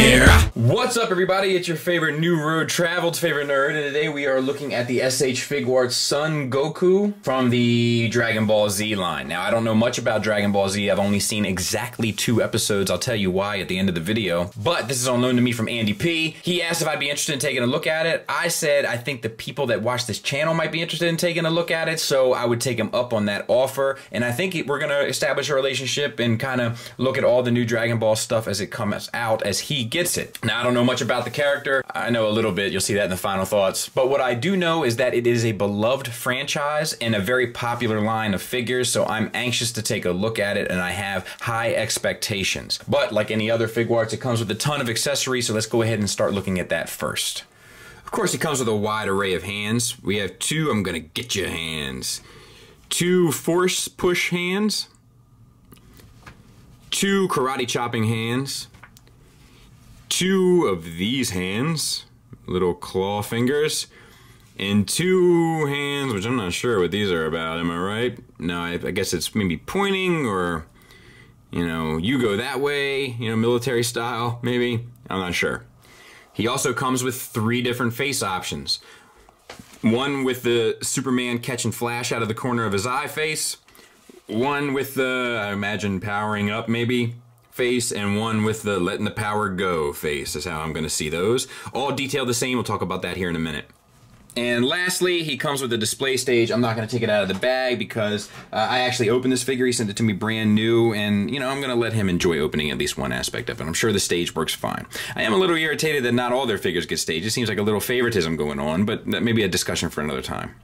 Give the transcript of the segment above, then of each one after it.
Yeah! What's up, everybody? It's your favorite new road traveled favorite nerd, and today we are looking at the SH Figuarts Son Goku from the Dragon Ball Z line. Now, I don't know much about Dragon Ball Z. I've only seen exactly 2 episodes. I'll tell you why at the end of the video. But this is all known to me from Andy P. He asked if I'd be interested in taking a look at it. I said I think the people that watch this channel might be interested in taking a look at it, so I would take him up on that offer. And I think we're going to establish a relationship and kind of look at all the new Dragon Ball stuff as it comes out as he gets it. Now, I don't know much about the character. I know a little bit. You'll see that in the final thoughts. But what I do know is that it is a beloved franchise and a very popular line of figures, so I'm anxious to take a look at it, and I have high expectations. But like any other Figuarts, it comes with a ton of accessories, so let's go ahead and start looking at that first. Of course, he comes with a wide array of hands. We have 2 I'm gonna get you hands, 2 force push hands, 2 karate chopping hands, 2 of these hands, little claw fingers, and 2 hands, which I'm not sure what these are about, am I right? No, I guess it's maybe pointing, or, you know, you go that way, you know, military style, maybe. I'm not sure. He also comes with 3 different face options. One with the Superman catching Flash out of the corner of his eye face, one with the, I imagine, powering up maybe, face, and one with the letting the power go face. That's how I'm going to see those. All detailed the same. We'll talk about that here in a minute. And lastly, he comes with a display stage. I'm not going to take it out of the bag because I actually opened this figure. He sent it to me brand new, and, you know, I'm going to let him enjoy opening at least one aspect of it. I'm sure the stage works fine. I am a little irritated that not all their figures get staged. It seems like a little favoritism going on, but that may be a discussion for another time.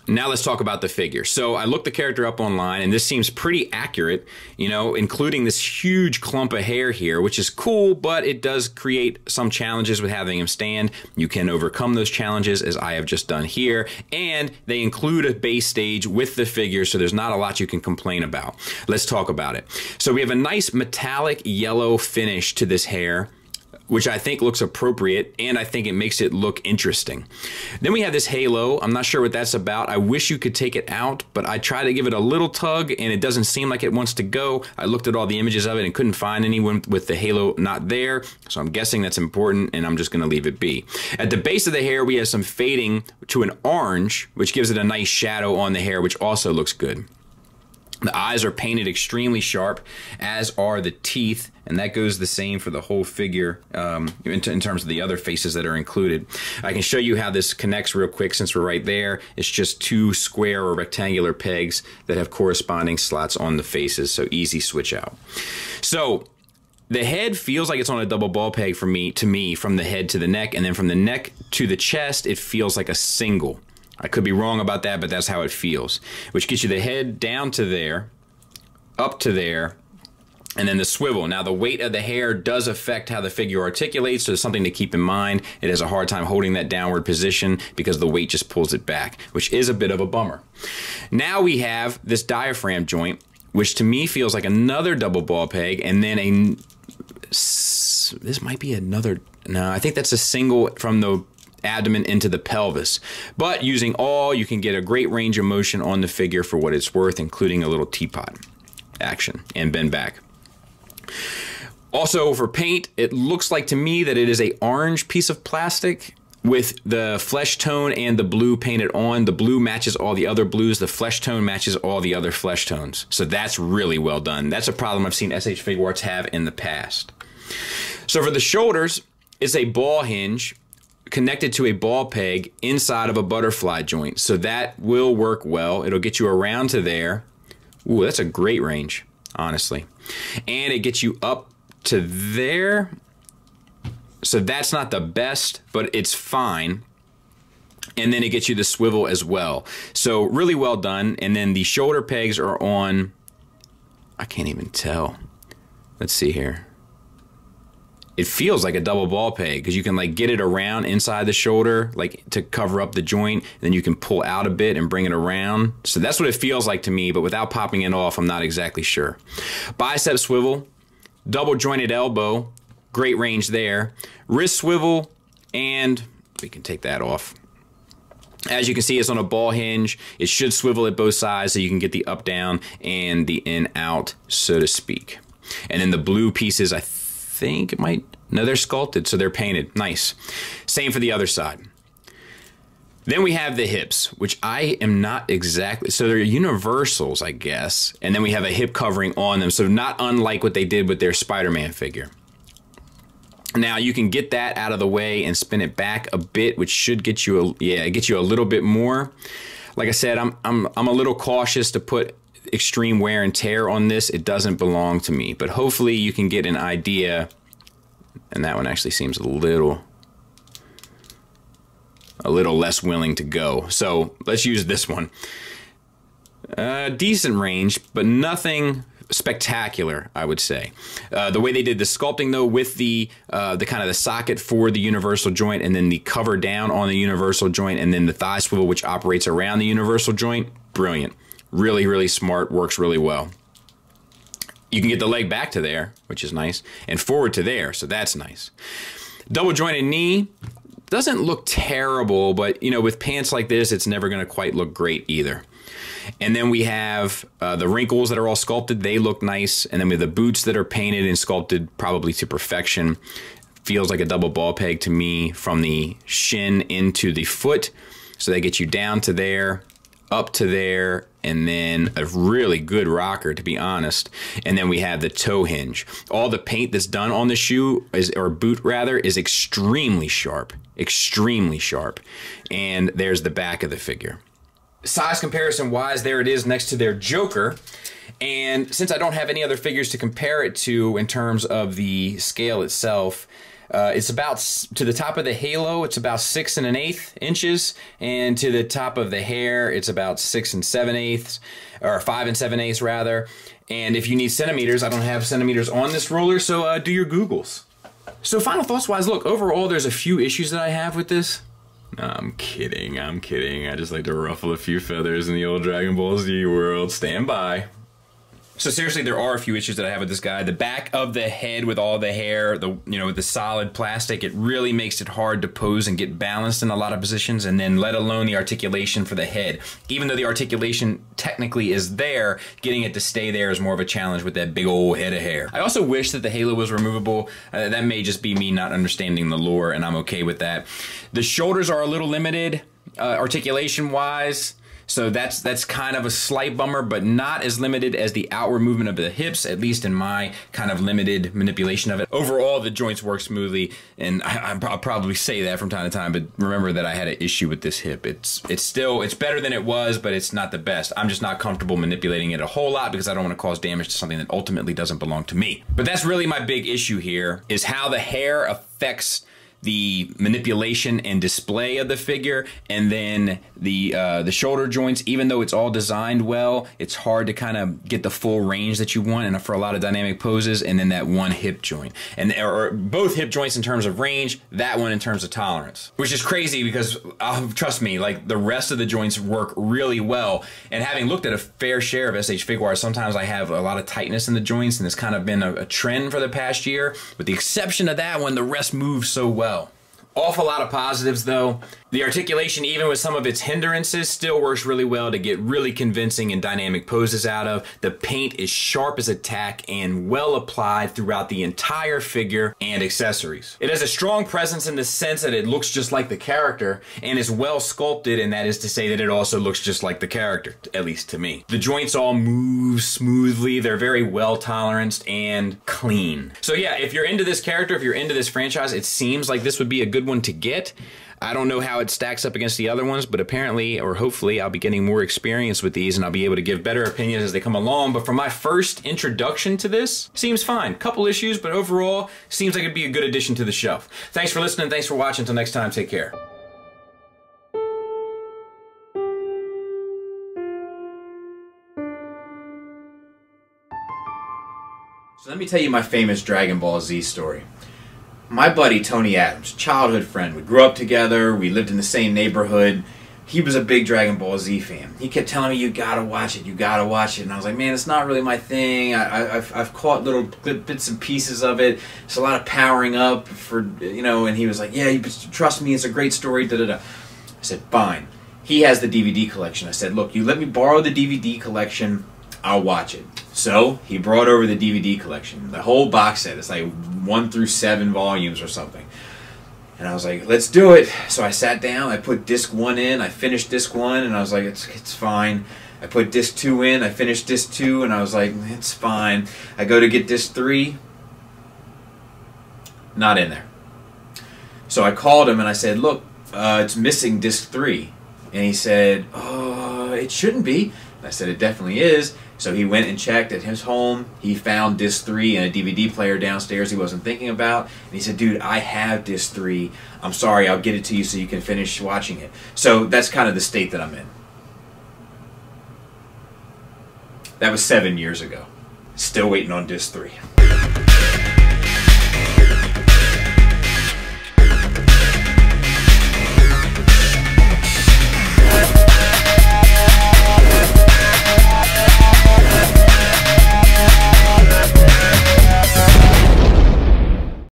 Now let's talk about the figure. So I looked the character up online, and this seems pretty accurate, you know, including this huge clump of hair here, which is cool, but it does create some challenges with having him stand. You can overcome those challenges, as I have just done here, and they include a base stage with the figure, so there's not a lot you can complain about. Let's talk about it. So we have a nice metallic yellow finish to this hair, which I think looks appropriate, and I think it makes it look interesting. Then we have this halo. I'm not sure what that's about. I wish you could take it out, but I tried to give it a little tug, and it doesn't seem like it wants to go. I looked at all the images of it and couldn't find anyone with the halo not there, so I'm guessing that's important, and I'm just gonna leave it be. At the base of the hair, we have some fading to an orange, which gives it a nice shadow on the hair, which also looks good. The eyes are painted extremely sharp, as are the teeth, and that goes the same for the whole figure in terms of the other faces that are included. I can show you how this connects real quick since we're right there. It's just 2 square or rectangular pegs that have corresponding slots on the faces, so easy switch out. So the head feels like it's on a double ball peg to me, from the head to the neck, and then from the neck to the chest, it feels like a single. I could be wrong about that, but that's how it feels. Which gets you the head down to there, up to there, and then the swivel. Now, the weight of the hair does affect how the figure articulates, so it's something to keep in mind. It has a hard time holding that downward position because the weight just pulls it back, which is a bit of a bummer. Now we have this diaphragm joint, which to me feels like another double ball peg, and then this might be another, no, I think that's a single from the abdomen into the pelvis. But using all, you can get a great range of motion on the figure for what it's worth, including a little teapot action and bend back. Also, for paint, it looks like to me that it is a orange piece of plastic with the flesh tone and the blue painted on. The blue matches all the other blues. The flesh tone matches all the other flesh tones. So that's really well done. That's a problem I've seen SH Figuarts have in the past. So for the shoulders, it's a ball hinge connected to a ball peg inside of a butterfly joint. So that will work well. It'll get you around to there. Ooh, that's a great range, honestly. And it gets you up to there. So that's not the best, but it's fine. And then it gets you the swivel as well. So really well done. And then the shoulder pegs are on, I can't even tell. Let's see here. It feels like a double ball peg because you can like get it around inside the shoulder, like to cover up the joint. Then you can pull out a bit and bring it around. So that's what it feels like to me, but without popping it off, I'm not exactly sure. Bicep swivel, double jointed elbow, great range there. Wrist swivel, and we can take that off. As you can see, it's on a ball hinge. It should swivel at both sides so you can get the up, down, and the in, out, so to speak. And then the blue pieces, I think it might, no, they're sculpted, so they're painted. Nice. Same for the other side. Then we have the hips, which I am not exactly, so they're universals, I guess. And then we have a hip covering on them, so not unlike what they did with their Spider-Man figure. Now you can get that out of the way and spin it back a bit, which should get you a little bit more. Like I said, I'm a little cautious to put extreme wear and tear on this. It doesn't belong to me, but hopefully you can get an idea. And that one actually seems a little less willing to go. So let's use this one. Decent range, but nothing spectacular, I would say. The way they did the sculpting though, with the kind of the socket for the universal joint, and then the cover down on the universal joint, and then the thigh swivel which operates around the universal joint, brilliant. Really, really smart, works really well. You can get the leg back to there, which is nice, and forward to there, so that's nice. Double jointed knee. Doesn't look terrible, but you know, with pants like this, it's never going to quite look great either. And then we have the wrinkles that are all sculpted. They look nice. And then we have the boots that are painted and sculpted probably to perfection. Feels like a double ball peg to me from the shin into the foot. So they get you down to there, up to there, and then a really good rocker, to be honest. And then we have the toe hinge. All the paint that's done on the shoe, or boot rather, is extremely sharp. Extremely sharp. And there's the back of the figure. Size comparison wise, there it is next to their Joker. And since I don't have any other figures to compare it to in terms of the scale itself, it's about, to the top of the halo, it's about 6 1/8 inches, and to the top of the hair, it's about 6 7/8, or 5 7/8 rather. And if you need centimeters, I don't have centimeters on this roller, so do your Googles. So final thoughts wise, look, overall there's a few issues that I have with this. I'm kidding, I'm kidding. I just like to ruffle a few feathers in the old Dragon Ball Z world. Stand by. So seriously, there are a few issues that I have with this guy. The back of the head with all the hair, with the solid plastic, it really makes it hard to pose and get balanced in a lot of positions, and then let alone the articulation for the head. Even though the articulation technically is there, getting it to stay there is more of a challenge with that big old head of hair. I also wish that the halo was removable. That may just be me not understanding the lore, and I'm okay with that. The shoulders are a little limited, articulation-wise. So that's kind of a slight bummer, but not as limited as the outward movement of the hips, at least in my kind of limited manipulation of it. Overall, the joints work smoothly, and I'll probably say that from time to time, but remember that I had an issue with this hip. It's better than it was, but it's not the best. I'm just not comfortable manipulating it a whole lot because I don't want to cause damage to something that ultimately doesn't belong to me. But that's really my big issue here, is how the hair affects the manipulation and display of the figure, and then the shoulder joints. Even though it's all designed well, it's hard to kind of get the full range that you want, and for a lot of dynamic poses. And then that one hip joint, and or both hip joints in terms of range, that one in terms of tolerance, which is crazy because trust me, like the rest of the joints work really well. And having looked at a fair share of SH Figuarts, sometimes I have a lot of tightness in the joints, and it's kind of been a trend for the past year. With the exception of that one, the rest moves so well. Awful lot of positives though. The articulation, even with some of its hindrances, still works really well to get really convincing and dynamic poses out of. The paint is sharp as a tack and well applied throughout the entire figure and accessories. It has a strong presence in the sense that it looks just like the character and is well sculpted, and that is to say that it also looks just like the character, at least to me. The joints all move smoothly, they're very well toleranced and clean. So yeah, if you're into this character, if you're into this franchise, it seems like this would be a good one to get. I don't know how it stacks up against the other ones, but apparently, or hopefully, I'll be getting more experience with these and I'll be able to give better opinions as they come along. But for my first introduction to this, seems fine. Couple issues, but overall, seems like it'd be a good addition to the shelf. Thanks for listening, thanks for watching. Until next time, take care. So let me tell you my famous Dragon Ball Z story. My buddy Tony Adams, childhood friend, we grew up together, we lived in the same neighborhood. He was a big Dragon Ball Z fan. He kept telling me, you gotta watch it, you gotta watch it. And I was like, man, it's not really my thing. I've caught little bits and pieces of it. It's a lot of powering up for, and he was like, yeah, you trust me, it's a great story, da-da-da. I said, fine. He has the DVD collection. I said, look, you let me borrow the DVD collection. I'll watch it. So he brought over the DVD collection, the whole box set. It's like 1 through 7 volumes or something. And I was like, let's do it. So I sat down, I put disc 1 in, I finished disc 1, and I was like, it's fine. I put disc 2 in, I finished disc 2, and I was like, it's fine. I go to get disc 3, not in there. So I called him and I said, look, it's missing disc 3. And he said, oh, it shouldn't be. And I said, it definitely is. So he went and checked at his home. He found disc 3 and a DVD player downstairs he wasn't thinking about. And he said, dude, I have disc 3. I'm sorry, I'll get it to you so you can finish watching it. So that's kind of the state that I'm in. That was 7 years ago. Still waiting on disc 3.